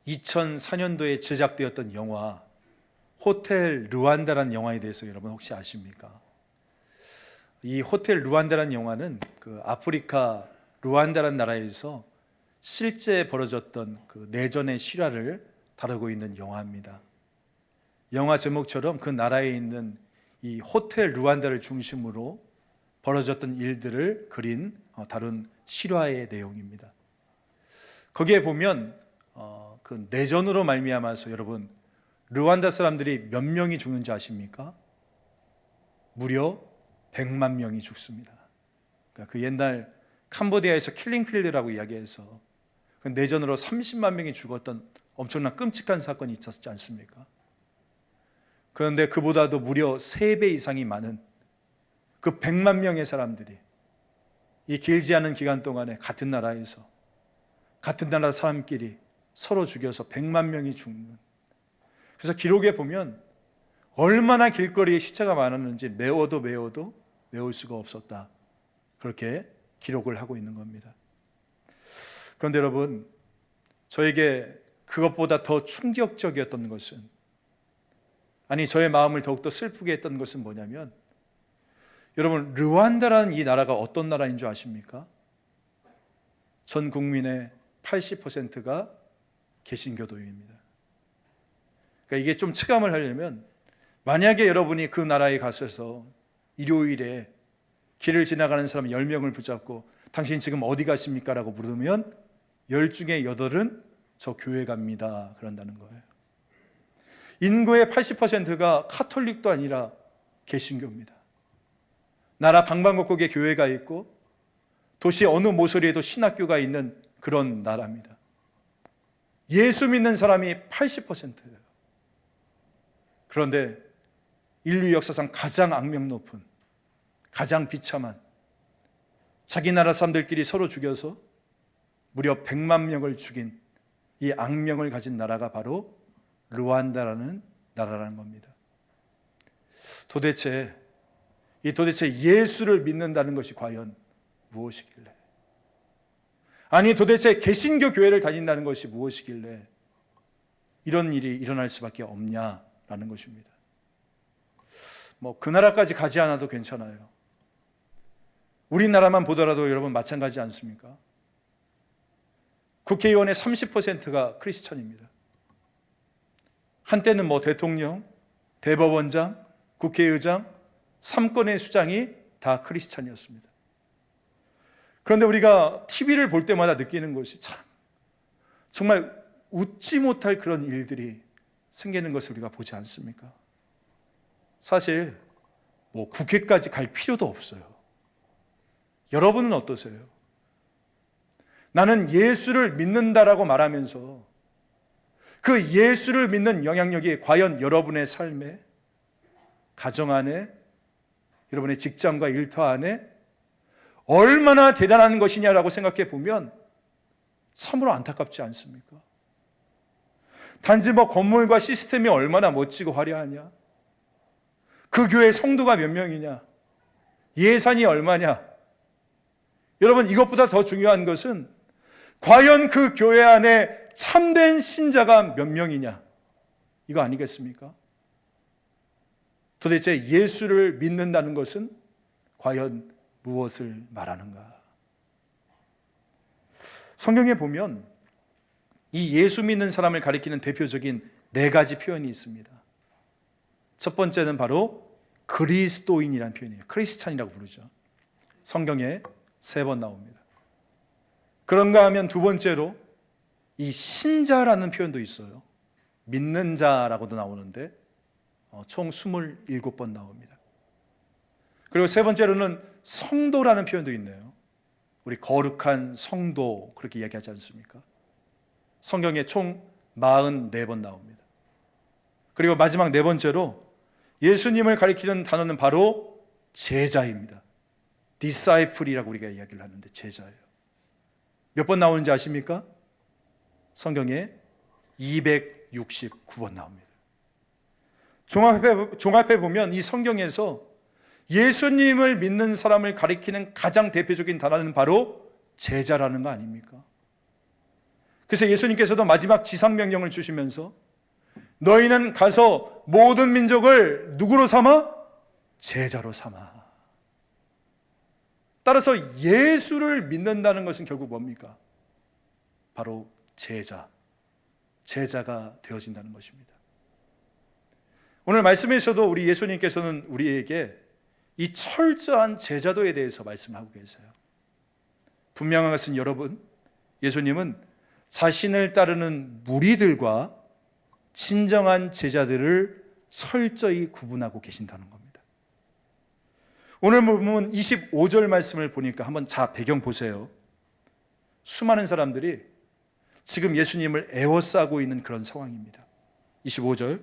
2004년도에 제작되었던 영화 호텔 르완다라는 영화에 대해서 여러분 혹시 아십니까? 이 호텔 르완다라는 영화는 그 아프리카 르완다라는 나라에서 실제 벌어졌던 그 내전의 실화를 다루고 있는 영화입니다. 영화 제목처럼 그 나라에 있는 이 호텔 르완다를 중심으로 벌어졌던 일들을 다룬 실화의 내용입니다. 거기에 보면 그 내전으로 말미암아서 여러분 르완다 사람들이 몇 명이 죽는지 아십니까? 무려 100만 명이 죽습니다. 그러니까 그 옛날 캄보디아에서 킬링필드라고 이야기해서 그 내전으로 30만 명이 죽었던 엄청난 끔찍한 사건이 있었지 않습니까? 그런데 그보다도 무려 3배 이상이 많은 그 100만 명의 사람들이 이 길지 않은 기간 동안에 같은 나라에서 같은 나라 사람끼리 서로 죽여서 100만 명이 죽는, 그래서 기록에 보면 얼마나 길거리에 시체가 많았는지 메워도 메울 수가 없었다, 그렇게 기록을 하고 있는 겁니다. 그런데 여러분, 저에게 그것보다 더 충격적이었던 것은, 아니 저의 마음을 더욱더 슬프게 했던 것은 뭐냐면, 여러분 르완다라는 이 나라가 어떤 나라인 줄 아십니까? 전 국민의 80%가 개신교도입니다. 그러니까 이게 좀 체감을 하려면, 만약에 여러분이 그 나라에 가셔서 일요일에 길을 지나가는 사람 10명을 붙잡고 당신 지금 어디 가십니까? 라고 물으면 10 중에 8은 저 교회 갑니다, 그런다는 거예요. 인구의 80%가 카톨릭도 아니라 개신교입니다. 나라 방방곡곡에 교회가 있고 도시 어느 모서리에도 신학교가 있는 그런 나라입니다. 예수 믿는 사람이 80%예요. 그런데 인류 역사상 가장 악명 높은, 가장 비참한, 자기 나라 사람들끼리 서로 죽여서 무려 100만 명을 죽인 이 악명을 가진 나라가 바로 르완다라는 나라라는 겁니다. 도대체 예수를 믿는다는 것이 과연 무엇이길래, 아니 도대체 개신교 교회를 다닌다는 것이 무엇이길래 이런 일이 일어날 수밖에 없냐라는 것입니다. 그 나라까지 가지 않아도 괜찮아요. 우리나라만 보더라도 여러분 마찬가지 않습니까? 국회의원의 30%가 크리스천입니다. 한때는 대통령, 대법원장, 국회의장, 3권의 수장이 다 크리스천이었습니다. 그런데 우리가 TV를 볼 때마다 느끼는 것이 정말 웃지 못할 그런 일들이 생기는 것을 우리가 보지 않습니까? 사실 국회까지 갈 필요도 없어요. 여러분은 어떠세요? 나는 예수를 믿는다라고 말하면서 그 예수를 믿는 영향력이 과연 여러분의 삶에, 가정 안에, 여러분의 직장과 일터 안에 얼마나 대단한 것이냐라고 생각해 보면 참으로 안타깝지 않습니까? 단지 건물과 시스템이 얼마나 멋지고 화려하냐, 그 교회 성도가 몇 명이냐, 예산이 얼마냐, 여러분 이것보다 더 중요한 것은 과연 그 교회 안에 참된 신자가 몇 명이냐, 이거 아니겠습니까? 도대체 예수를 믿는다는 것은 과연 무엇을 말하는가? 성경에 보면 이 예수 믿는 사람을 가리키는 대표적인 4가지 표현이 있습니다. 첫 번째는 바로 그리스도인이라는 표현이에요. 크리스찬이라고 부르죠. 성경에 3번 나옵니다. 그런가 하면 두 번째로 이 신자라는 표현도 있어요. 믿는 자라고도 나오는데 총 27번 나옵니다. 그리고 세 번째로는 성도라는 표현도 있네요. 우리 거룩한 성도, 그렇게 이야기하지 않습니까? 성경에 총 44번 나옵니다. 그리고 마지막 4번째로 예수님을 가리키는 단어는 바로 제자입니다. disciple이라고 우리가 이야기를 하는데 제자예요. 몇 번 나오는지 아십니까? 성경에 269번 나옵니다. 종합해 보면 이 성경에서 예수님을 믿는 사람을 가리키는 가장 대표적인 단어는 바로 제자라는 거 아닙니까? 그래서 예수님께서도 마지막 지상명령을 주시면서 너희는 가서 모든 민족을 누구로 삼아? 제자로 삼아. 따라서 예수를 믿는다는 것은 결국 뭡니까? 바로 제자가 되어진다는 것입니다. 오늘 말씀에서도 우리 예수님께서는 우리에게 이 철저한 제자도에 대해서 말씀하고 계세요. 분명한 것은 여러분, 예수님은 자신을 따르는 무리들과 진정한 제자들을 철저히 구분하고 계신다는 겁니다. 오늘 보면 25절 말씀을 보니까 한번 배경 보세요. 수많은 사람들이 지금 예수님을 에워싸고 있는 그런 상황입니다. 25절,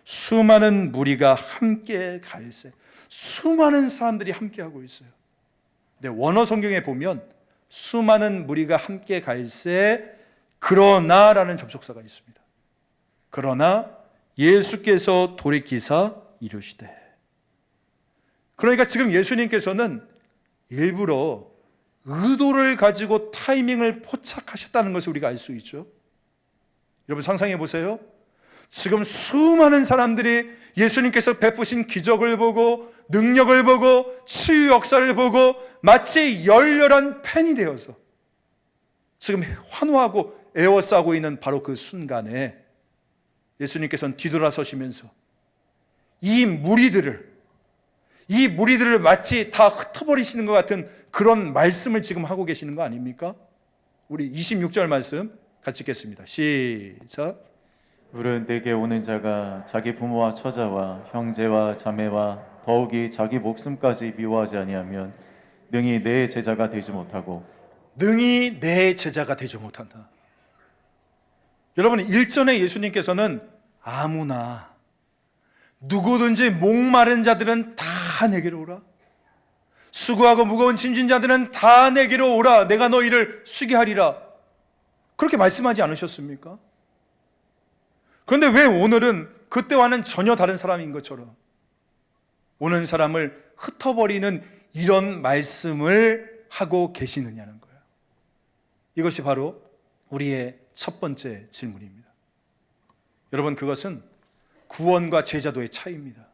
수많은 무리가 함께 갈새. 수많은 사람들이 함께 하고 있어요. 근데 원어 성경에 보면 수많은 무리가 함께 갈새 그러나라는 접속사가 있습니다. 그러나 예수께서 돌이키사 이르시되. 그러니까 지금 예수님께서는 일부러 의도를 가지고 타이밍을 포착하셨다는 것을 우리가 알 수 있죠. 여러분 상상해 보세요. 지금 수많은 사람들이 예수님께서 베푸신 기적을 보고 능력을 보고 치유 역사를 보고 마치 열렬한 팬이 되어서 지금 환호하고 에워싸고 있는 바로 그 순간에 예수님께서는 뒤돌아서시면서 이 무리들을 마치 다 흩어버리시는 것 같은 그런 말씀을 지금 하고 계시는 거 아닙니까? 우리 26절 말씀 같이 읽겠습니다. 시작. 물은 내게 오는 자가 자기 부모와 처자와 형제와 자매와 더욱이 자기 목숨까지 미워하지 아니하면 능히 내 제자가 되지 못하고. 능히 내 제자가 되지 못한다. 여러분, 일전에 예수님께서는 아무나 누구든지 목마른 자들은 다 내게로 오라, 수고하고 무거운 짐진 자들은 다 내게로 오라, 내가 너희를 쉬게 하리라, 그렇게 말씀하지 않으셨습니까? 그런데 왜 오늘은 그때와는 전혀 다른 사람인 것처럼 오는 사람을 흩어버리는 이런 말씀을 하고 계시느냐는 거예요. 이것이 바로 우리의 첫 번째 질문입니다. 여러분, 그것은 구원과 제자도의 차이입니다.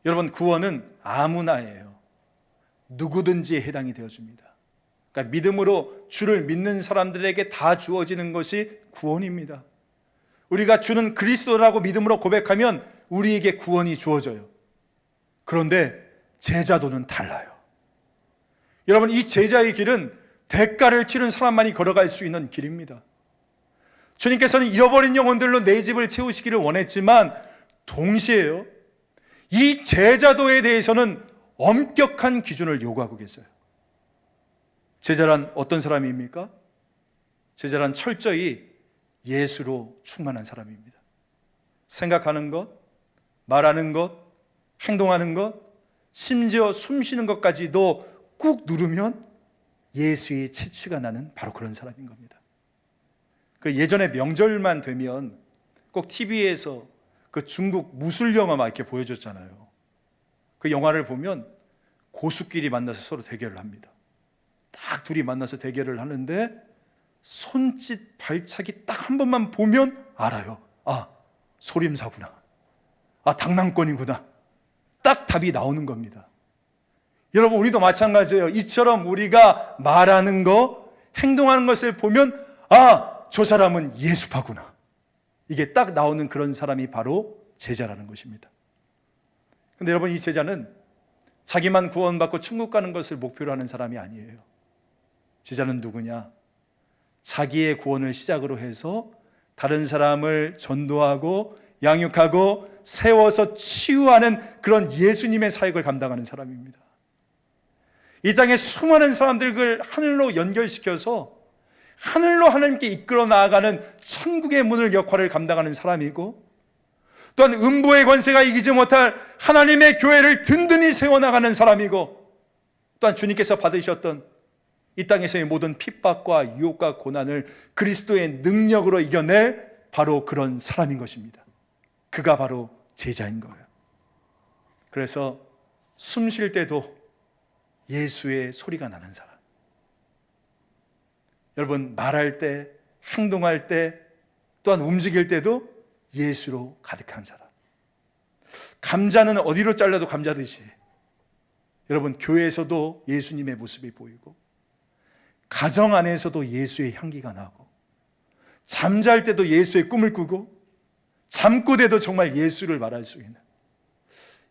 여러분, 구원은 아무나예요. 누구든지 해당이 되어집니다. 그러니까 믿음으로 주를 믿는 사람들에게 다 주어지는 것이 구원입니다. 우리가 주는 그리스도라고 믿음으로 고백하면 우리에게 구원이 주어져요. 그런데 제자도는 달라요. 여러분, 이 제자의 길은 대가를 치른 사람만이 걸어갈 수 있는 길입니다. 주님께서는 잃어버린 영혼들로 내 집을 채우시기를 원했지만 동시에요, 이 제자도에 대해서는 엄격한 기준을 요구하고 계세요. 제자란 어떤 사람입니까? 제자란 철저히 예수로 충만한 사람입니다. 생각하는 것, 말하는 것, 행동하는 것, 심지어 숨 쉬는 것까지도 꾹 누르면 예수의 채취가 나는 바로 그런 사람인 겁니다. 그 예전에 명절만 되면 꼭 TV에서 그 중국 무술 영화 막 이렇게 보여줬잖아요. 그 영화를 보면 고수끼리 만나서 서로 대결을 합니다. 딱 둘이 만나서 대결을 하는데 손짓 발차기 딱 한 번만 보면 알아요. 아, 소림사구나. 아, 당랑권이구나. 딱 답이 나오는 겁니다. 여러분, 우리도 마찬가지예요. 이처럼 우리가 말하는 거, 행동하는 것을 보면 아, 저 사람은 예수파구나. 이게 딱 나오는 그런 사람이 바로 제자라는 것입니다. 그런데 여러분, 이 제자는 자기만 구원받고 천국 가는 것을 목표로 하는 사람이 아니에요. 제자는 누구냐? 자기의 구원을 시작으로 해서 다른 사람을 전도하고 양육하고 세워서 치유하는 그런 예수님의 사역을 감당하는 사람입니다. 이 땅에 수많은 사람들을 하늘로 연결시켜서 하늘로 하나님께 이끌어 나아가는 천국의 문을 역할을 감당하는 사람이고, 또한 음부의 권세가 이기지 못할 하나님의 교회를 든든히 세워나가는 사람이고, 또한 주님께서 받으셨던 이 땅에서의 모든 핍박과 유혹과 고난을 그리스도의 능력으로 이겨낼 바로 그런 사람인 것입니다. 그가 바로 제자인 거예요. 그래서 숨 쉴 때도 예수의 소리가 나는 사람, 여러분, 말할 때, 행동할 때 또한 움직일 때도 예수로 가득한 사람. 감자는 어디로 잘라도 감자듯이 여러분 교회에서도 예수님의 모습이 보이고 가정 안에서도 예수의 향기가 나고 잠잘 때도 예수의 꿈을 꾸고 잠꼬대도 정말 예수를 말할 수 있는.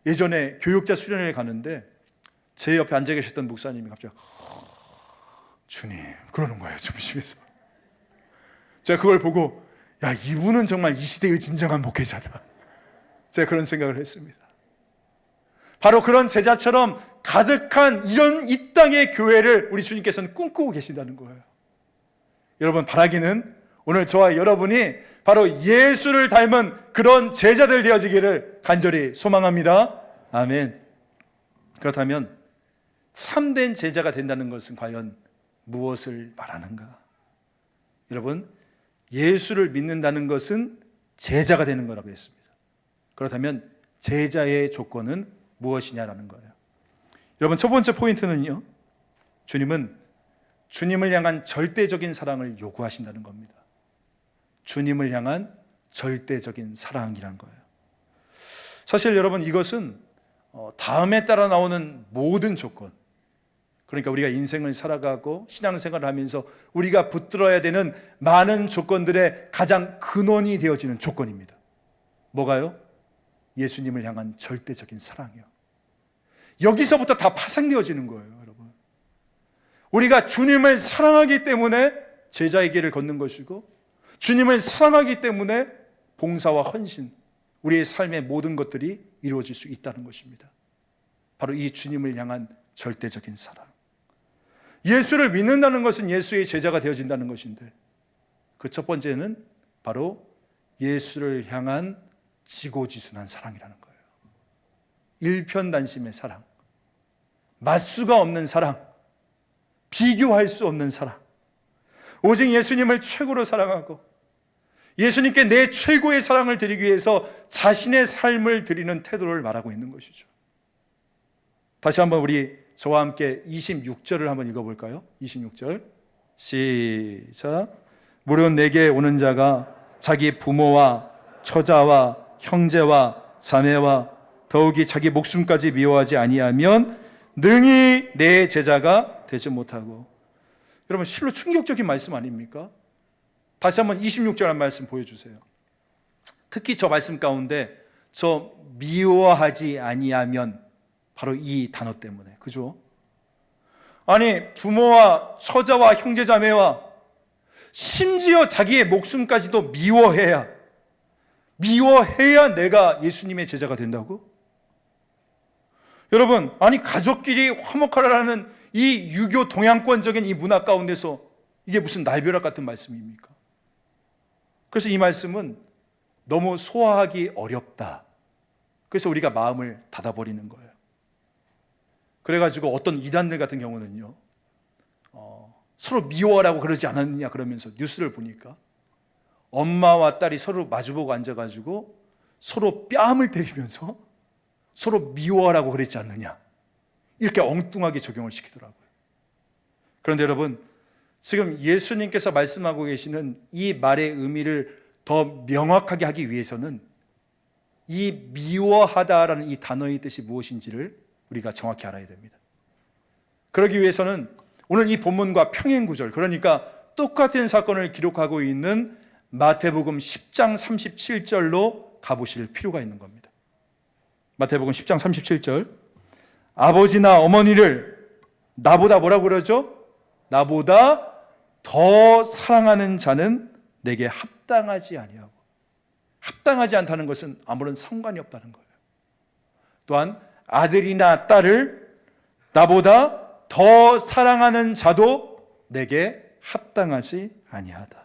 예전에 교육자 수련회에 가는데 제 옆에 앉아 계셨던 목사님이 갑자기 주님 그러는 거예요. 점심에서. 제가 그걸 보고 야 이분은 정말 이 시대의 진정한 목회자다. 제가 그런 생각을 했습니다. 바로 그런 제자처럼 가득한 이런 이 땅의 교회를 우리 주님께서는 꿈꾸고 계신다는 거예요. 여러분 바라기는 오늘 저와 여러분이 바로 예수를 닮은 그런 제자들 되어지기를 간절히 소망합니다. 아멘. 그렇다면 참된 제자가 된다는 것은 과연 무엇을 말하는가? 여러분 예수를 믿는다는 것은 제자가 되는 거라고 했습니다. 그렇다면 제자의 조건은 무엇이냐라는 거예요. 여러분 첫 번째 포인트는요, 주님은 주님을 향한 절대적인 사랑을 요구하신다는 겁니다. 주님을 향한 절대적인 사랑이란 거예요. 사실 여러분 이것은 다음에 따라 나오는 모든 조건, 그러니까 우리가 인생을 살아가고 신앙생활을 하면서 우리가 붙들어야 되는 많은 조건들의 가장 근원이 되어지는 조건입니다. 뭐가요? 예수님을 향한 절대적인 사랑이요. 여기서부터 다 파생되어지는 거예요, 여러분. 우리가 주님을 사랑하기 때문에 제자의 길을 걷는 것이고 주님을 사랑하기 때문에 봉사와 헌신, 우리의 삶의 모든 것들이 이루어질 수 있다는 것입니다. 바로 이 주님을 향한 절대적인 사랑. 예수를 믿는다는 것은 예수의 제자가 되어진다는 것인데 그 첫 번째는 바로 예수를 향한 지고지순한 사랑이라는 거예요. 일편단심의 사랑, 맞수가 없는 사랑, 비교할 수 없는 사랑, 오직 예수님을 최고로 사랑하고 예수님께 내 최고의 사랑을 드리기 위해서 자신의 삶을 드리는 태도를 말하고 있는 것이죠. 다시 한번 우리 저와 함께 26절을 한번 읽어볼까요? 26절 시작. 무릇 내게 오는 자가 자기 부모와 처자와 형제와 자매와 더욱이 자기 목숨까지 미워하지 아니하면 능히 내 제자가 되지 못하고. 여러분 실로 충격적인 말씀 아닙니까? 다시 한번 26절 한 말씀 보여주세요. 특히 저 말씀 가운데 저 미워하지 아니하면 바로 이 단어 때문에, 그죠? 아니 부모와 처자와 형제자매와 심지어 자기의 목숨까지도 미워해야 내가 예수님의 제자가 된다고? 여러분 아니 가족끼리 화목하라는 이 유교 동양권적인 이 문화 가운데서 이게 무슨 날벼락 같은 말씀입니까? 그래서 이 말씀은 너무 소화하기 어렵다. 그래서 우리가 마음을 닫아버리는 거예요. 그래가지고 어떤 이단들 같은 경우는요, 서로 미워하라고 그러지 않았느냐 그러면서 뉴스를 보니까 엄마와 딸이 서로 마주보고 앉아가지고 서로 뺨을 때리면서 서로 미워하라고 그랬지 않느냐, 이렇게 엉뚱하게 적용을 시키더라고요. 그런데 여러분 지금 예수님께서 말씀하고 계시는 이 말의 의미를 더 명확하게 하기 위해서는 이 미워하다라는 이 단어의 뜻이 무엇인지를 우리가 정확히 알아야 됩니다. 그러기 위해서는 오늘 이 본문과 평행구절, 그러니까 똑같은 사건을 기록하고 있는 마태복음 10장 37절로 가보실 필요가 있는 겁니다. 마태복음 10장 37절, 아버지나 어머니를 나보다 뭐라고 그러죠? 나보다 더 사랑하는 자는 내게 합당하지 아니하고, 합당하지 않다는 것은 아무런 상관이 없다는 거예요. 또한 아들이나 딸을 나보다 더 사랑하는 자도 내게 합당하지 아니하다.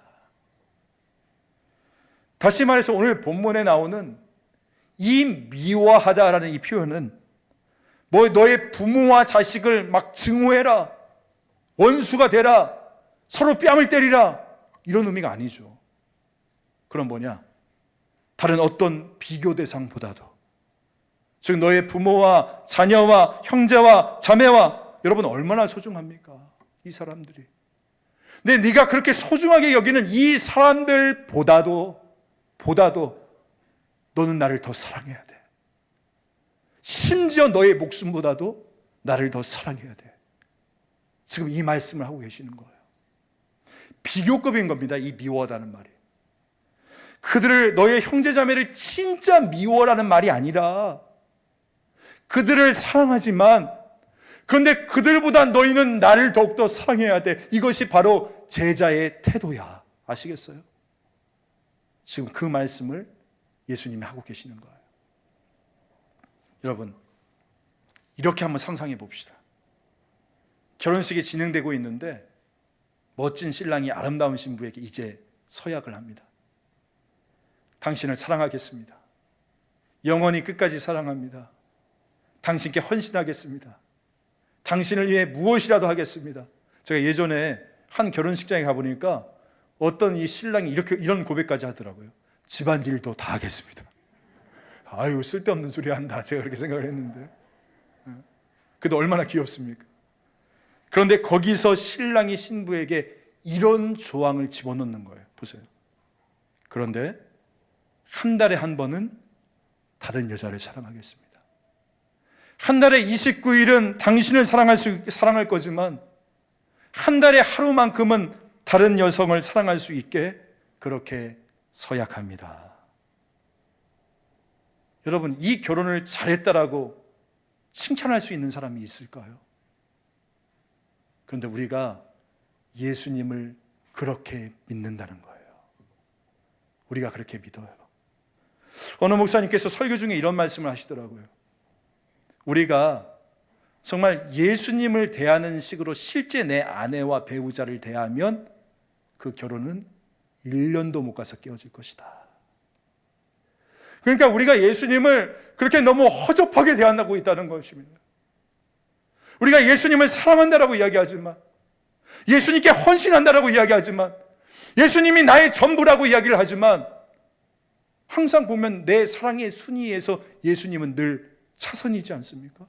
다시 말해서 오늘 본문에 나오는 이 미워하다라는 이 표현은 뭐 너의 부모와 자식을 막 증오해라, 원수가 되라, 서로 뺨을 때리라, 이런 의미가 아니죠. 그럼 뭐냐? 다른 어떤 비교 대상보다도, 즉 너의 부모와 자녀와 형제와 자매와, 여러분 얼마나 소중합니까? 이 사람들이 근데 네가 그렇게 소중하게 여기는 이 사람들보다도 너는 나를 더 사랑해야 돼. 심지어 너의 목숨보다도 나를 더 사랑해야 돼. 지금 이 말씀을 하고 계시는 거예요. 비교급인 겁니다. 이 미워하다는 말이. 그들을, 너의 형제자매를 진짜 미워라는 말이 아니라 그들을 사랑하지만, 그런데 그들보다 너희는 나를 더욱더 사랑해야 돼. 이것이 바로 제자의 태도야. 아시겠어요? 지금 그 말씀을 예수님이 하고 계시는 거예요. 여러분, 이렇게 한번 상상해 봅시다. 결혼식이 진행되고 있는데 멋진 신랑이 아름다운 신부에게 이제 서약을 합니다. 당신을 사랑하겠습니다. 영원히 끝까지 사랑합니다. 당신께 헌신하겠습니다. 당신을 위해 무엇이라도 하겠습니다. 제가 예전에 한 결혼식장에 가보니까 어떤 이 신랑이 이런 고백까지 하더라고요. 집안일도 다 하겠습니다. 아유, 쓸데없는 소리 한다. 제가 그렇게 생각을 했는데. 그래도 얼마나 귀엽습니까? 그런데 거기서 신랑이 신부에게 이런 조항을 집어넣는 거예요. 보세요. 그런데 한 달에 한 번은 다른 여자를 사랑하겠습니다. 한 달에 29일은 당신을 사랑할 거지만 한 달에 하루만큼은 다른 여성을 사랑할 수 있게 그렇게 서약합니다. 여러분, 이 결혼을 잘했다라고 칭찬할 수 있는 사람이 있을까요? 그런데 우리가 예수님을 그렇게 믿는다는 거예요. 우리가 그렇게 믿어요. 어느 목사님께서 설교 중에 이런 말씀을 하시더라고요. 우리가 정말 예수님을 대하는 식으로 실제 내 아내와 배우자를 대하면 그 결혼은 1년도 못 가서 깨어질 것이다. 그러니까 우리가 예수님을 그렇게 너무 허접하게 대한다고 있다는 것입니다. 우리가 예수님을 사랑한다라고 이야기하지만, 예수님께 헌신한다라고 이야기하지만, 예수님이 나의 전부라고 이야기를 하지만, 항상 보면 내 사랑의 순위에서 예수님은 늘 차선이지 않습니까?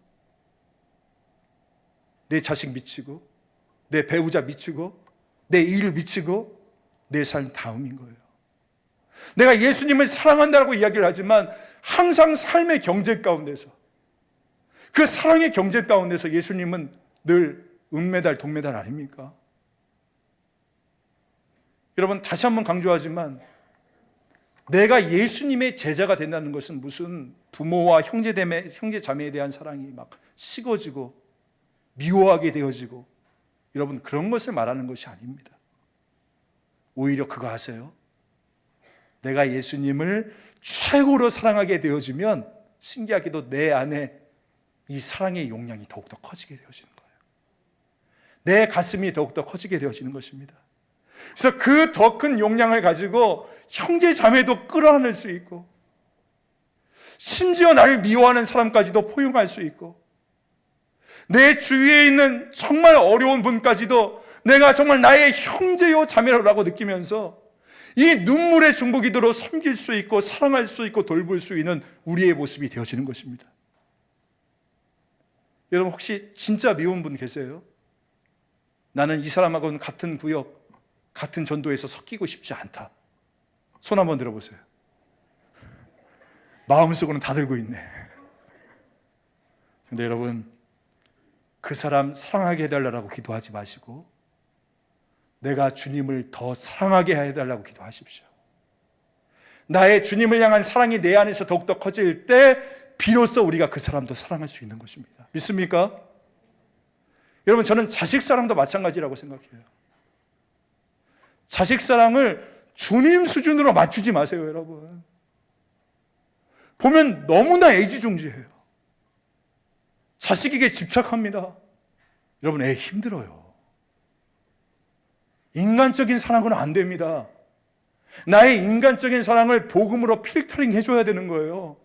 내 자식 미치고, 내 배우자 미치고, 내 일 미치고, 내 삶 다음인 거예요. 내가 예수님을 사랑한다고 이야기를 하지만 항상 삶의 경쟁 가운데서, 그 사랑의 경쟁 가운데서 예수님은 늘 은메달, 동메달 아닙니까? 여러분, 다시 한번 강조하지만 내가 예수님의 제자가 된다는 것은 무슨 부모와 형제 자매에 대한 사랑이 막 식어지고 미워하게 되어지고, 여러분, 그런 것을 말하는 것이 아닙니다. 오히려 그거 아세요? 내가 예수님을 최고로 사랑하게 되어지면 신기하게도 내 안에 이 사랑의 용량이 더욱더 커지게 되어지는 거예요. 내 가슴이 더욱더 커지게 되어지는 것입니다. 그래서 그 더 큰 용량을 가지고 형제 자매도 끌어안을 수 있고, 심지어 나를 미워하는 사람까지도 포용할 수 있고, 내 주위에 있는 정말 어려운 분까지도 내가 정말 나의 형제요 자매라고 느끼면서 이 눈물의 중보기도로 섬길 수 있고 사랑할 수 있고 돌볼 수 있는 우리의 모습이 되어지는 것입니다. 여러분, 혹시 진짜 미운 분 계세요? 나는 이 사람하고는 같은 구역, 같은 전도에서 섞이고 싶지 않다. 손 한번 들어보세요. 마음속으로는 다 들고 있네. 근데 여러분, 그 사람 사랑하게 해달라고 기도하지 마시고 내가 주님을 더 사랑하게 해달라고 기도하십시오. 나의 주님을 향한 사랑이 내 안에서 더욱더 커질 때 비로소 우리가 그 사람도 사랑할 수 있는 것입니다. 믿습니까? 여러분, 저는 자식 사랑도 마찬가지라고 생각해요. 자식 사랑을 주님 수준으로 맞추지 마세요, 여러분. 보면 너무나 애지중지해요. 자식에게 집착합니다. 여러분, 애 힘들어요. 인간적인 사랑은 안 됩니다. 나의 인간적인 사랑을 복음으로 필터링 해줘야 되는 거예요.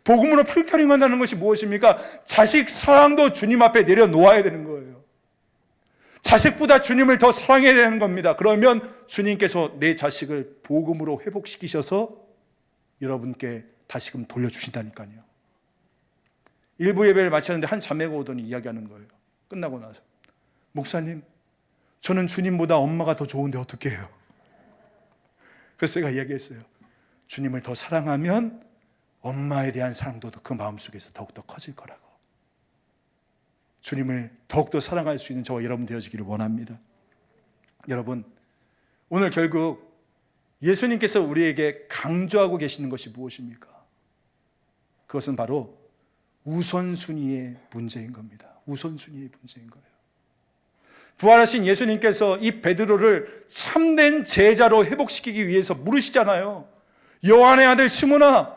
복음으로 필터링 한다는 것이 무엇입니까? 자식 사랑도 주님 앞에 내려놓아야 되는 거예요. 자식보다 주님을 더 사랑해야 되는 겁니다. 그러면 주님께서 내 자식을 복음으로 회복시키셔서 여러분께 다시금 돌려주신다니까요. 일부 예배를 마쳤는데 한 자매가 오더니 이야기하는 거예요. 끝나고 나서, 목사님, 저는 주님보다 엄마가 더 좋은데 어떻게 해요? 그래서 제가 이야기했어요. 주님을 더 사랑하면 엄마에 대한 사랑도 그 마음속에서 더욱더 커질 거라고. 주님을 더욱더 사랑할 수 있는 저와 여러분 되어지기를 원합니다. 여러분, 오늘 결국 예수님께서 우리에게 강조하고 계시는 것이 무엇입니까? 그것은 바로 우선순위의 문제인 겁니다. 우선순위의 문제인 거예요. 부활하신 예수님께서 이 베드로를 참된 제자로 회복시키기 위해서 물으시잖아요. 요한의 아들 시몬아,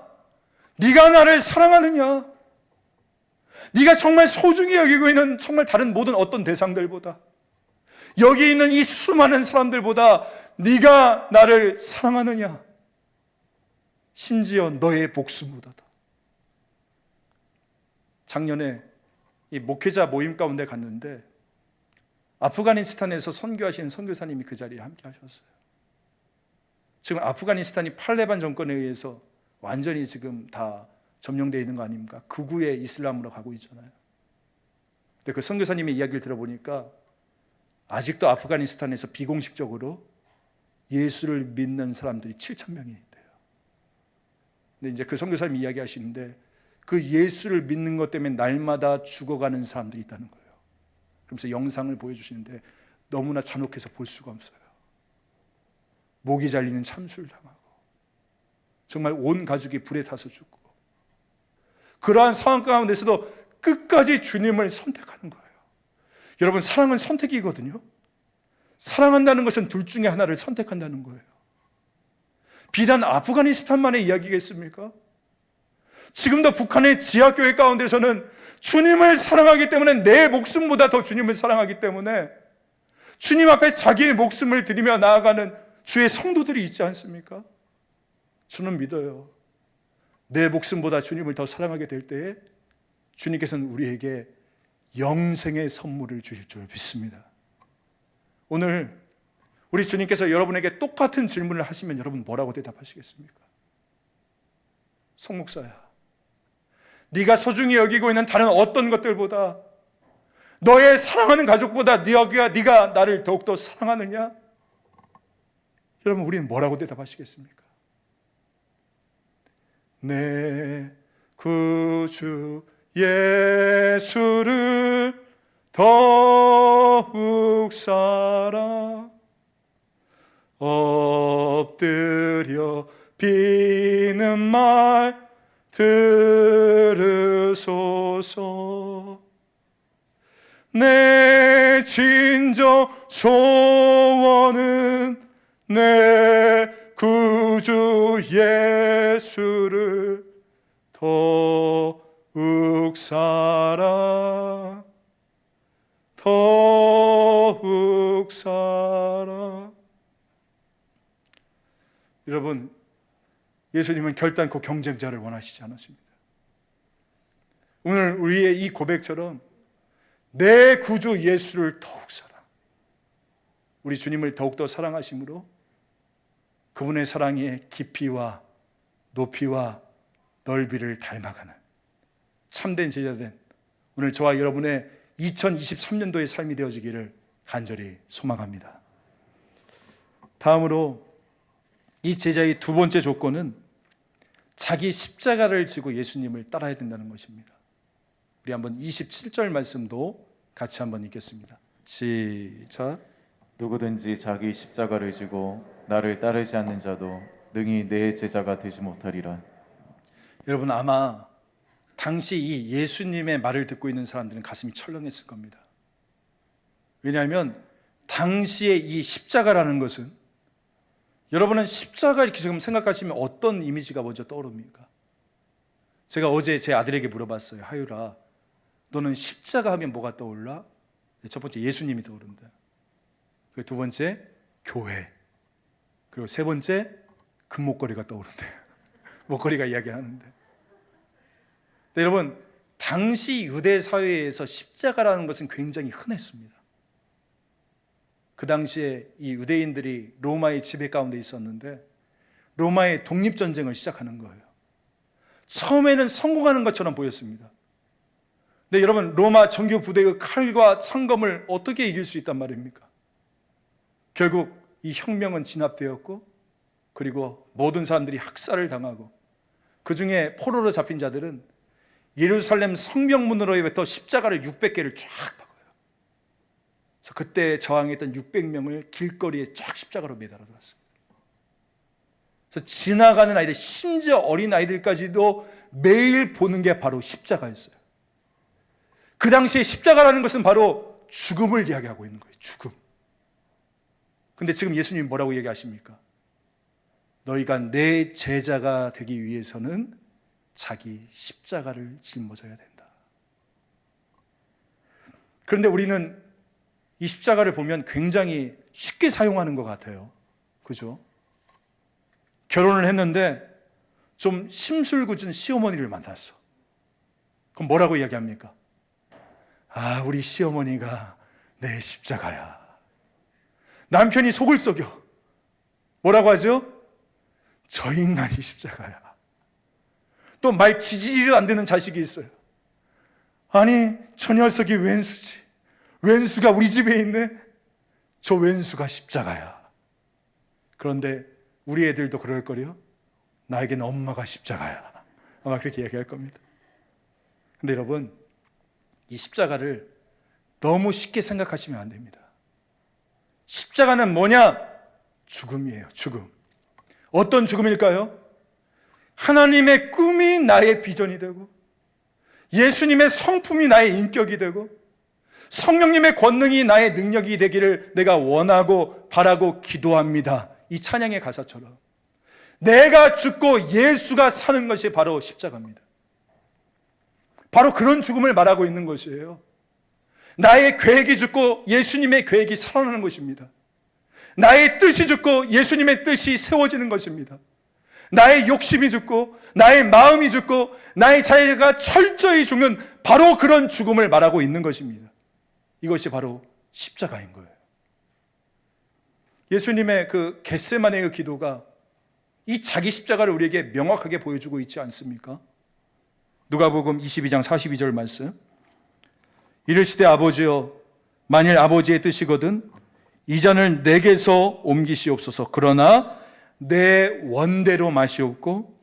네가 나를 사랑하느냐? 네가 정말 소중히 여기고 있는 정말 다른 모든 어떤 대상들보다, 여기 있는 이 수많은 사람들보다 네가 나를 사랑하느냐? 심지어 너의 목숨보다도. 작년에 이 목회자 모임 가운데 갔는데 아프가니스탄에서 선교하시는 선교사님이 그 자리에 함께 하셨어요. 지금 아프가니스탄이 탈레반 정권에 의해서 완전히 지금 다 점령되어 있는 거 아닙니까? 극우의 이슬람으로 가고 있잖아요. 근데 그 선교사님의 이야기를 들어보니까 아직도 아프가니스탄에서 비공식적으로 예수를 믿는 사람들이 7,000명이 있대요. 근데 이제 그 선교사님이 이야기하시는데 그 예수를 믿는 것 때문에 날마다 죽어가는 사람들이 있다는 거예요. 그러면서 영상을 보여주시는데 너무나 잔혹해서 볼 수가 없어요. 목이 잘리는 참수를 당하고 정말 온 가족이 불에 타서 죽고, 그러한 상황 가운데서도 끝까지 주님을 선택하는 거예요. 여러분, 사랑은 선택이거든요. 사랑한다는 것은 둘 중에 하나를 선택한다는 거예요. 비단 아프가니스탄만의 이야기겠습니까? 지금도 북한의 지하교회 가운데서는 주님을 사랑하기 때문에, 내 목숨보다 더 주님을 사랑하기 때문에 주님 앞에 자기의 목숨을 드리며 나아가는 주의 성도들이 있지 않습니까? 저는 믿어요. 내 목숨보다 주님을 더 사랑하게 될 때에 주님께서는 우리에게 영생의 선물을 주실 줄 믿습니다. 오늘 우리 주님께서 여러분에게 똑같은 질문을 하시면 여러분 뭐라고 대답하시겠습니까? 송 목사야, 네가 소중히 여기고 있는 다른 어떤 것들보다, 너의 사랑하는 가족보다 네가 나를 더욱더 사랑하느냐? 여러분, 우리는 뭐라고 대답하시겠습니까? 내 구주 예수를 더욱 사랑, 엎드려 비는 말 들으소서. 내 진정 소원은 내 구주 예수를 더욱 사랑, 더욱 사랑. 여러분, 예수님은 결단코 경쟁자를 원하시지 않았습니다. 오늘 우리의 이 고백처럼 내 구주 예수를 더욱 사랑, 우리 주님을 더욱더 사랑하심으로 그분의 사랑의 깊이와 높이와 넓이를 닮아가는 참된 제자된 오늘 저와 여러분의 2023년도의 삶이 되어지기를 간절히 소망합니다. 다음으로 이 제자의 두 번째 조건은 자기 십자가를 지고 예수님을 따라야 된다는 것입니다. 우리 한번 27절 말씀도 같이 한번 읽겠습니다. 시작. 누구든지 자기 십자가를 지고 나를 따르지 않는 자도 능히 내 제자가 되지 못하리라. 여러분, 아마 당시 이 예수님의 말을 듣고 있는 사람들은 가슴이 철렁했을 겁니다. 왜냐하면 당시에 이 십자가라는 것은, 여러분은 십자가 이렇게 지금 생각하시면 어떤 이미지가 먼저 떠오릅니까? 제가 어제 제 아들에게 물어봤어요. 하유라, 너는 십자가 하면 뭐가 떠올라? 첫 번째 예수님이 떠오른다. 그리고 두 번째 교회. 그리고 세 번째 금목걸이가 떠오른대. 목걸이가 이야기하는데. 여러분, 당시 유대 사회에서 십자가라는 것은 굉장히 흔했습니다. 그 당시에 이 유대인들이 로마의 지배 가운데 있었는데 로마의 독립전쟁을 시작하는 거예요. 처음에는 성공하는 것처럼 보였습니다. 근데 여러분, 로마 정규 부대의 칼과 창검을 어떻게 이길 수 있단 말입니까? 결국 이 혁명은 진압되었고, 그리고 모든 사람들이 학살을 당하고, 그 중에 포로로 잡힌 자들은 예루살렘 성벽문으로부터 십자가를 600개를 쫙 박아요. 그래서 그때 저항했던 600명을 길거리에 쫙 십자가로 매달아 놨습니다. 그래서 지나가는 아이들, 심지어 어린 아이들까지도 매일 보는 게 바로 십자가였어요. 그 당시에 십자가라는 것은 바로 죽음을 이야기하고 있는 거예요. 죽음. 근데 지금 예수님이 뭐라고 얘기하십니까? 너희가 내 제자가 되기 위해서는 자기 십자가를 짊어져야 된다. 그런데 우리는 이 십자가를 보면 굉장히 쉽게 사용하는 것 같아요. 그죠? 결혼을 했는데 좀 심술궂은 시어머니를 만났어. 그럼 뭐라고 이야기합니까? 아, 우리 시어머니가 내 십자가야. 남편이 속을 썩여. 뭐라고 하죠? 저 인간이 십자가야. 또 말 지지리도 안 되는 자식이 있어요. 아니, 저 녀석이 왼수지. 왼수가 우리 집에 있네. 저 왼수가 십자가야. 그런데 우리 애들도 그럴 거요. 나에겐 엄마가 십자가야. 아마 그렇게 얘기할 겁니다. 근데 여러분, 이 십자가를 너무 쉽게 생각하시면 안 됩니다. 십자가는 뭐냐? 죽음이에요. 죽음. 어떤 죽음일까요? 하나님의 꿈이 나의 비전이 되고, 예수님의 성품이 나의 인격이 되고, 성령님의 권능이 나의 능력이 되기를 내가 원하고 바라고 기도합니다. 이 찬양의 가사처럼 내가 죽고 예수가 사는 것이 바로 십자가입니다. 바로 그런 죽음을 말하고 있는 것이에요. 나의 계획이 죽고 예수님의 계획이 살아나는 것입니다. 나의 뜻이 죽고 예수님의 뜻이 세워지는 것입니다. 나의 욕심이 죽고 나의 마음이 죽고 나의 자유가 철저히 죽는 바로 그런 죽음을 말하고 있는 것입니다. 이것이 바로 십자가인 거예요. 예수님의 그 겟세마네의 그 기도가 이 자기 십자가를 우리에게 명확하게 보여주고 있지 않습니까? 누가복음 22장 42절 말씀. 이르시되 아버지여, 만일 아버지의 뜻이거든 이 잔을 내게서 옮기시옵소서. 그러나 내 원대로 마시옵고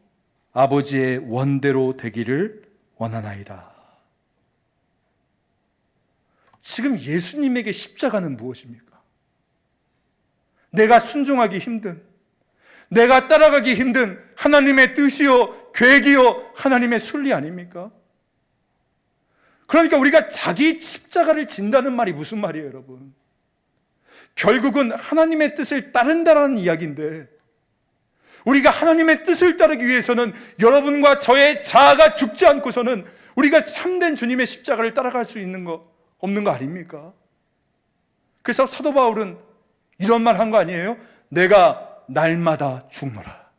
아버지의 원대로 되기를 원하나이다. 지금 예수님에게 십자가는 무엇입니까? 내가 순종하기 힘든, 내가 따라가기 힘든 하나님의 뜻이요 계획이요 하나님의 순리 아닙니까? 그러니까 우리가 자기 십자가를 진다는 말이 무슨 말이에요, 여러분? 결국은 하나님의 뜻을 따른다라는 이야기인데, 우리가 하나님의 뜻을 따르기 위해서는 여러분과 저의 자아가 죽지 않고서는 우리가 참된 주님의 십자가를 따라갈 수 있는 거 없는 거 아닙니까? 그래서 사도 바울은 이런 말 한 거 아니에요? 내가 날마다 죽노라.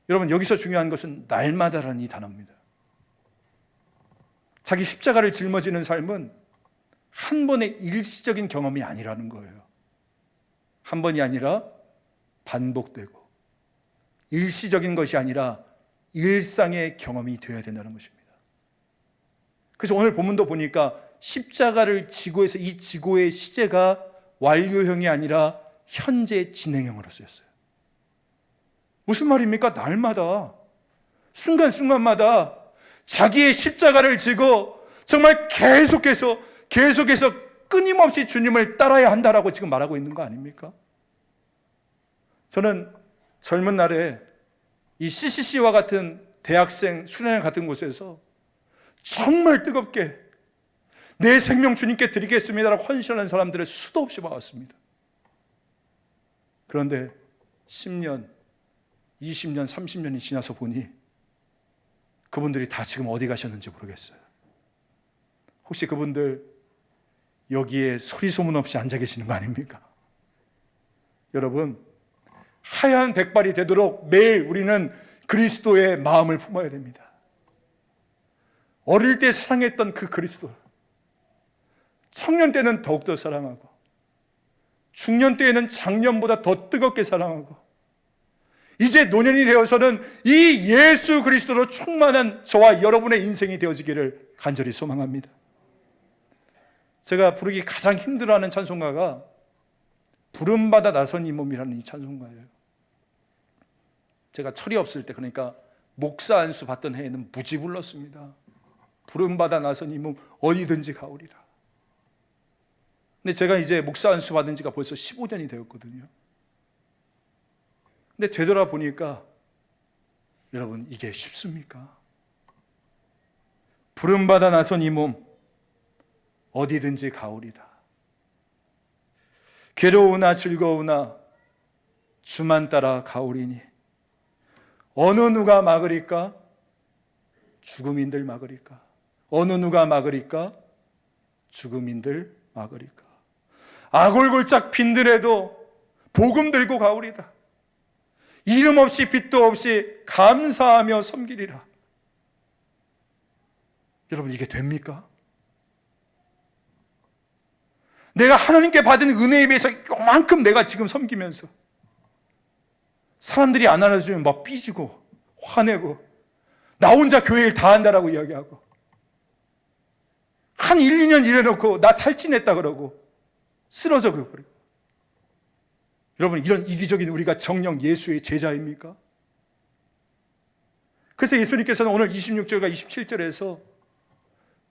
여러분, 여기서 중요한 것은 날마다라는 이 단어입니다. 자기 십자가를 짊어지는 삶은 한 번의 일시적인 경험이 아니라는 거예요. 한 번이 아니라 반복되고, 일시적인 것이 아니라 일상의 경험이 되어야 된다는 것입니다. 그래서 오늘 본문도 보니까 십자가를 지고 해서 이 지고의 시제가 완료형이 아니라 현재 진행형으로 쓰였어요. 무슨 말입니까? 날마다, 순간순간마다 자기의 십자가를 지고 정말 계속해서 끊임없이 주님을 따라야 한다라고 지금 말하고 있는 거 아닙니까? 저는 젊은 날에 이 CCC와 같은 대학생 수련회 같은 곳에서 정말 뜨겁게 내 생명 주님께 드리겠습니다라고 헌신하는 사람들을 수도 없이 봐왔습니다. 그런데 10년, 20년, 30년이 지나서 보니 그분들이 다 지금 어디 가셨는지 모르겠어요. 혹시 그분들 여기에 소리 소문 없이 앉아 계시는 거 아닙니까? 여러분, 하얀 백발이 되도록 매일 우리는 그리스도의 마음을 품어야 됩니다. 어릴 때 사랑했던 그 그리스도, 청년 때는 더욱더 사랑하고, 중년 때에는 작년보다 더 뜨겁게 사랑하고, 이제 노년이 되어서는 이 예수 그리스도로 충만한 저와 여러분의 인생이 되어지기를 간절히 소망합니다. 제가 부르기 가장 힘들어하는 찬송가가 부름받아 나선 이 몸이라는 이 찬송가예요. 제가 철이 없을 때, 그러니까 목사 안수 받던 해에는 무지 불렀습니다. 부름받아 나선 이 몸 어디든지 가오리라. 근데 제가 이제 목사 안수 받은 지가 벌써 15년이 되었거든요. 근데 되돌아보니까 여러분, 이게 쉽습니까? 부름받아 나선 이 몸 어디든지 가오리다. 괴로우나 즐거우나 주만 따라 가오리니 어느 누가 막으리까? 죽음인들 막으리까? 어느 누가 막으리까? 죽음인들 막으리까? 아골골짝 빈들에도 복음 들고 가오리다. 이름 없이 빛도 없이 감사하며 섬기리라. 여러분, 이게 됩니까? 내가 하나님께 받은 은혜에 비해서 요만큼 내가 지금 섬기면서 사람들이 안 알아주면 막 삐지고 화내고 나 혼자 교회 일 다 한다라고 이야기하고 한 1, 2년 일해놓고 나 탈진했다 그러고 쓰러져 버리고. 여러분, 이런 이기적인 우리가 정녕 예수의 제자입니까? 그래서 예수님께서는 오늘 26절과 27절에서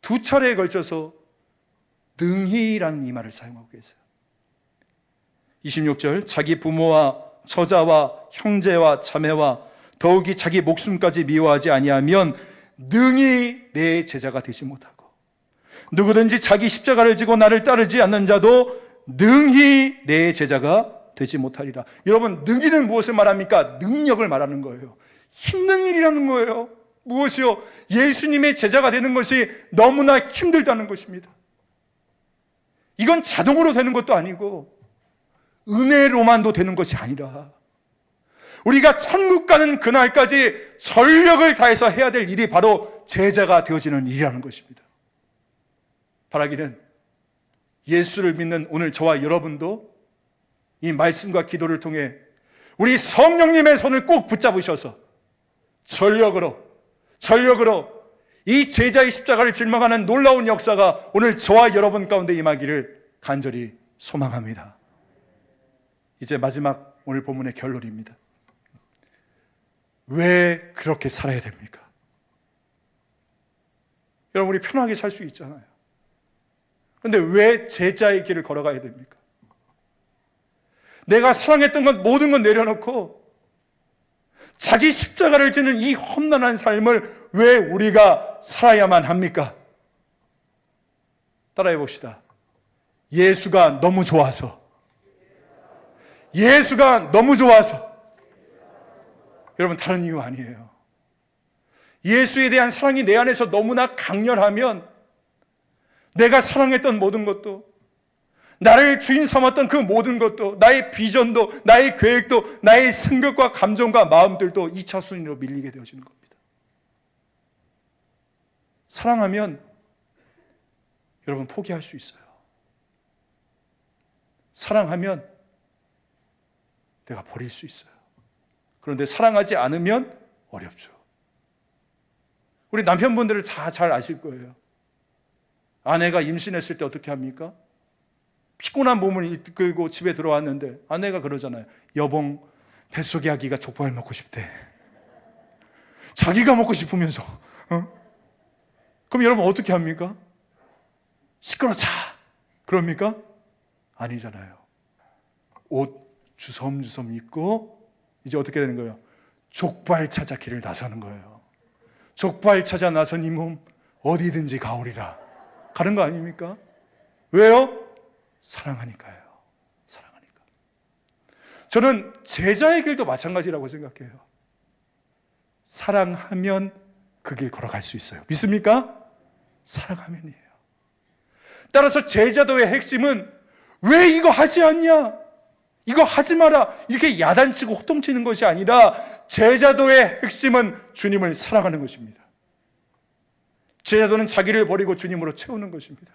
두 차례에 걸쳐서 능히라는 이 말을 사용하고 계세요. 26절, 자기 부모와 처자와 형제와 자매와 더욱이 자기 목숨까지 미워하지 아니하면 능히 내 제자가 되지 못하고, 누구든지 자기 십자가를 지고 나를 따르지 않는 자도 능히 내 제자가 되지 못하리라. 여러분, 능히는 무엇을 말합니까? 능력을 말하는 거예요. 힘든 일이라는 거예요. 무엇이요? 예수님의 제자가 되는 것이 너무나 힘들다는 것입니다. 이건 자동으로 되는 것도 아니고 은혜로만도 되는 것이 아니라 우리가 천국 가는 그날까지 전력을 다해서 해야 될 일이 바로 제자가 되어지는 일이라는 것입니다. 바라기는 예수를 믿는 오늘 저와 여러분도 이 말씀과 기도를 통해 우리 성령님의 손을 꼭 붙잡으셔서 전력으로 이 제자의 십자가를 질망하는 놀라운 역사가 오늘 저와 여러분 가운데 임하기를 간절히 소망합니다. 이제 마지막 오늘 본문의 결론입니다. 왜 그렇게 살아야 됩니까? 여러분, 우리 편하게 살 수 있잖아요. 그런데 왜 제자의 길을 걸어가야 됩니까? 내가 사랑했던 것 모든 것 내려놓고 자기 십자가를 지는 이 험난한 삶을 왜 우리가 살아야만 합니까? 따라해 봅시다. 예수가 너무 좋아서. 예수가 너무 좋아서. 여러분, 다른 이유 아니에요. 예수에 대한 사랑이 내 안에서 너무나 강렬하면 내가 사랑했던 모든 것도, 나를 주인 삼았던 그 모든 것도, 나의 비전도, 나의 계획도, 나의 생각과 감정과 마음들도 2차 순위로 밀리게 되어지는 겁니다. 사랑하면 여러분 포기할 수 있어요. 사랑하면 내가 버릴 수 있어요. 그런데 사랑하지 않으면 어렵죠. 우리 남편분들을 다 잘 아실 거예요. 아내가 임신했을 때 어떻게 합니까? 피곤한 몸을 이끌고 집에 들어왔는데 아내가 그러잖아요. 여봉, 뱃속의 아기가 족발 먹고 싶대. 자기가 먹고 싶으면서. 그럼 여러분 어떻게 합니까? 시끄러자. 그럽니까? 아니잖아요. 옷 주섬주섬 입고 이제 어떻게 되는 거예요? 족발 찾아 길을 나서는 거예요. 족발 찾아 나선 이 몸 어디든지 가오리라. 가는 거 아닙니까? 왜요? 사랑하니까요. 사랑하니까. 저는 제자의 길도 마찬가지라고 생각해요. 사랑하면 그 길 걸어갈 수 있어요. 믿습니까? 사랑하면이에요. 따라서 제자도의 핵심은 왜 이거 하지 않냐? 이거 하지 마라. 이렇게 야단치고 호통치는 것이 아니라 제자도의 핵심은 주님을 사랑하는 것입니다. 제자도는 자기를 버리고 주님으로 채우는 것입니다.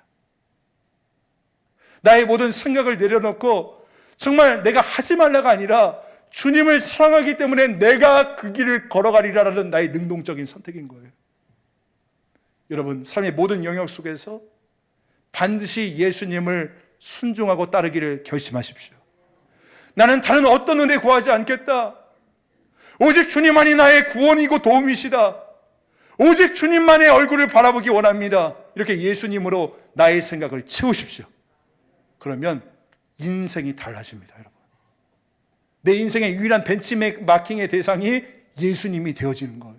나의 모든 생각을 내려놓고 정말 내가 하지 말라가 아니라 주님을 사랑하기 때문에 내가 그 길을 걸어가리라는 나의 능동적인 선택인 거예요. 여러분, 삶의 모든 영역 속에서 반드시 예수님을 순종하고 따르기를 결심하십시오. 나는 다른 어떤 은혜 구하지 않겠다. 오직 주님만이 나의 구원이고 도움이시다. 오직 주님만의 얼굴을 바라보기 원합니다. 이렇게 예수님으로 나의 생각을 채우십시오. 그러면 인생이 달라집니다, 여러분. 내 인생의 유일한 벤치마킹의 대상이 예수님이 되어지는 거예요.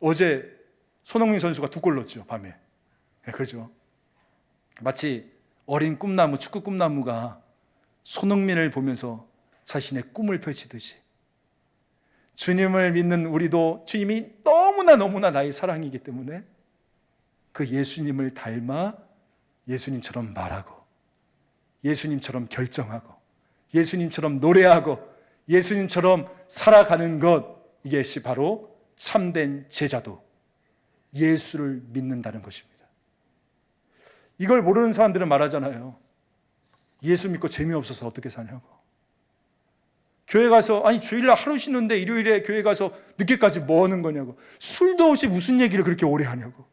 어제 손흥민 선수가 2골 넣었죠, 밤에. 네, 그렇죠. 마치 어린 꿈나무, 축구 꿈나무가 손흥민을 보면서 자신의 꿈을 펼치듯이 주님을 믿는 우리도 주님이 너무나 나의 사랑이기 때문에 그 예수님을 닮아 예수님처럼 말하고, 예수님처럼 결정하고, 예수님처럼 노래하고, 예수님처럼 살아가는 것, 이것이 바로 참된 제자도 예수를 믿는다는 것입니다. 이걸 모르는 사람들은 말하잖아요. 예수 믿고 재미없어서 어떻게 사냐고. 교회 가서, 아니 주일날 하루 쉬는데 일요일에 교회 가서 늦게까지 뭐 하는 거냐고. 술도 없이 무슨 얘기를 그렇게 오래 하냐고.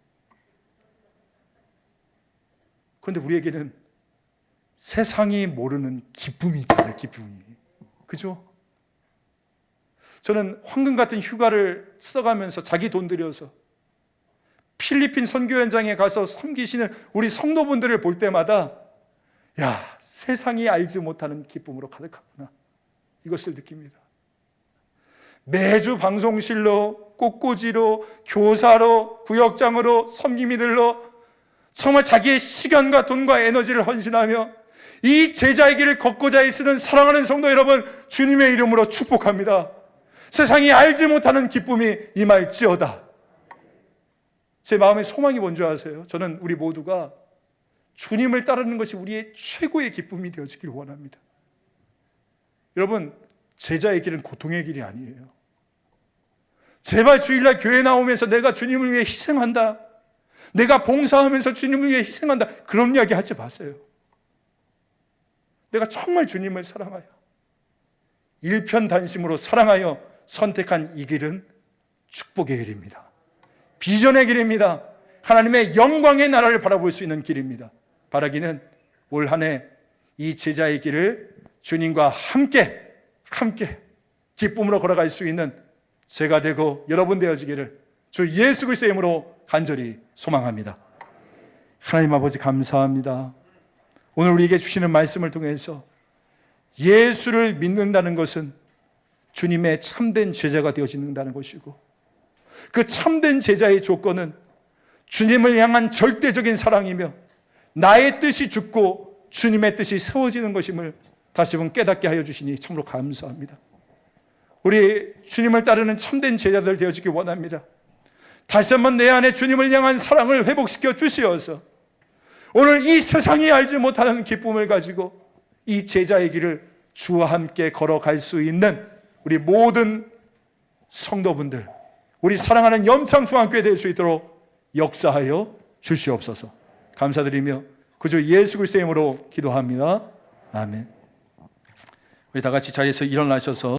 그런데 우리에게는 세상이 모르는 기쁨이 있잖아요, 기쁨이. 그죠? 저는 황금 같은 휴가를 써가면서 자기 돈 들여서 필리핀 선교 현장에 가서 섬기시는 우리 성도분들을 볼 때마다 야, 세상이 알지 못하는 기쁨으로 가득하구나, 이것을 느낍니다. 매주 방송실로, 꽃꽂이로, 교사로, 구역장으로, 섬김이들로 정말 자기의 시간과 돈과 에너지를 헌신하며 이 제자의 길을 걷고자 애쓰는 사랑하는 성도 여러분, 주님의 이름으로 축복합니다. 세상이 알지 못하는 기쁨이 임할지어다. 제 마음의 소망이 뭔지 아세요? 저는 우리 모두가 주님을 따르는 것이 우리의 최고의 기쁨이 되어지길 원합니다. 여러분, 제자의 길은 고통의 길이 아니에요. 제발 주일날 교회 나오면서 내가 주님을 위해 희생한다, 내가 봉사하면서 주님을 위해 희생한다, 그런 이야기 하지 마세요. 내가 정말 주님을 사랑하여 일편단심으로 사랑하여 선택한 이 길은 축복의 길입니다. 비전의 길입니다. 하나님의 영광의 나라를 바라볼 수 있는 길입니다. 바라기는 올 한 해 이 제자의 길을 주님과 함께 기쁨으로 걸어갈 수 있는 제가 되고 여러분 되어지기를 주 예수 그리스도의 이름으로 간절히 소망합니다. 하나님 아버지, 감사합니다. 오늘 우리에게 주시는 말씀을 통해서 예수를 믿는다는 것은 주님의 참된 제자가 되어진다는 것이고, 그 참된 제자의 조건은 주님을 향한 절대적인 사랑이며 나의 뜻이 죽고 주님의 뜻이 세워지는 것임을 다시 한번 깨닫게 하여 주시니 참으로 감사합니다. 우리 주님을 따르는 참된 제자들 되어지기 원합니다. 다시 한번 내 안에 주님을 향한 사랑을 회복시켜 주시어서 오늘 이 세상이 알지 못하는 기쁨을 가지고 이 제자의 길을 주와 함께 걸어갈 수 있는 우리 모든 성도분들, 우리 사랑하는 염창중앙교회 될 수 있도록 역사하여 주시옵소서. 감사드리며 그저 예수 그리스도의 이름으로 기도합니다. 아멘. 우리 다 같이 자리에서 일어나셔서